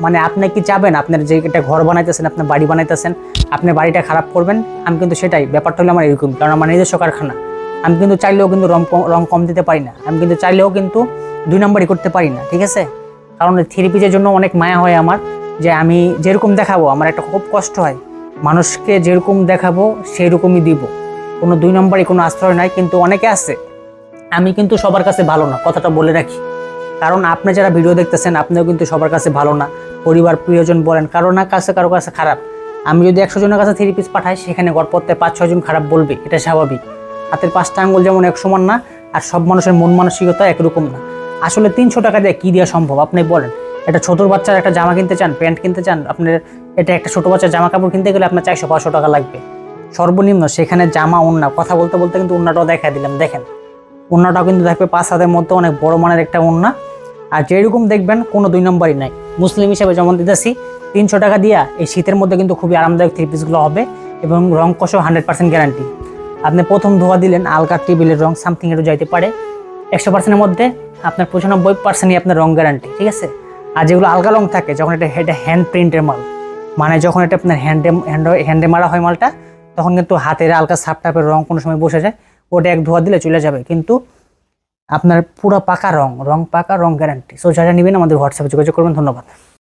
মানে আপনি কি চাবেন আপনার যে একটা ঘর বানাইতেছেন, আপনার বাড়ি বানাইতেছেন, আপনি বাড়িটা খারাপ করবেন? আমি কিন্তু সেটাই, ব্যাপারটা হলো আমার এরকম, কারণ আমার নিজস্ব কারখানা। আমি কিন্তু চাইলেও কিন্তু রং কম দিতে পারি না, আমি কিন্তু চাইলেও কিন্তু 2 নম্বরই করতে পারি না, ঠিক আছে? কারণ থ্রি পিসের জন্য অনেক মায়া হয় আমার, যে আমি যেরকম দেখাবো, আমার একটা খুব কষ্ট হয়, মানুষকে যেরকম দেখাবো সেই রকমই দিব, কোনো 2 নম্বরই কোনো আশ্রয় নাই। কিন্তু অনেকে আছে, আমি কিন্তু সবার কাছে ভালো না, কথাটা বলে রাখি। কারণ আপনি যারা ভিডিও দেখতেছেন, আপনিও কিন্তু সবার কাছে ভালো না, পরিবার প্রিয়জন বলেন কারো কাছে খারাপ। আমি যদি 100 জনের কাছে থ্রি পিস পাঠাই, সেখানে গড়পড়তে 5-6 জন খারাপ বলবে, এটা স্বাভাবিক। হাতের 5টা আঙ্গুল যেমন এক সমান না, আর সব মানুষের মন মানসিকতা একরকম না। আসলে 300 টাকা দিয়ে কি দেওয়া সম্ভব আপনি বলেন? একটা ছোট বাচ্চার একটা জামা কিনতে চান, প্যান্ট কিনতে চান, আপনার এটা একটা ছোট বাচ্চার জামা কাপড় কিনতে গেলে আপনার 400-500 টাকা লাগবে সর্বনিম্ন। সেখানে জামা, ওড়না, কথা বলতে বলতে কিন্তু ওড়নাটাও দেখা দিলাম, দেখেন ওড়নাটাও কিন্তু দেখবে 5 হাতের মধ্যে অনেক বড় মানের একটা ওড়না। আর যেরকম দেখবেন কোনো 2 নম্বরই নাই। মুসলিম হিসেবে যেমন দিতেছি, 300 টাকা দিয়া এই শীতের মধ্যে কিন্তু খুবই আরামদায়ক থ্রি পিসগুলো হবে, এবং রং কষও 100% গ্যারান্টি। আপনি প্রথম ধোয়া দিলেন, আলগা টেবিলের রং সামথিং একটু যাইতে পারে, 100%-এর মধ্যে আপনার 95%ই আপনার রং গ্যারান্টি, ঠিক আছে? আর যেগুলো আলগা রং থাকে, যখন এটা হ্যান্ড প্রিন্টের মাল, মানে যখন এটা আপনার হ্যান্ডে মারা হয় মালটা, তখন কিন্তু হাতের আলগা সাপ টাপের রং কোনো সময় বসে যায়, ওটা এক ধোয়া দিলে চলে যাবে। কিন্তু আপনার পুরো পাকা রং পাকা রং গ্যারান্টি। সো যারা নেবেন আমাদের হোয়াটসঅ্যাপে যোগাযোগ করবেন। ধন্যবাদ।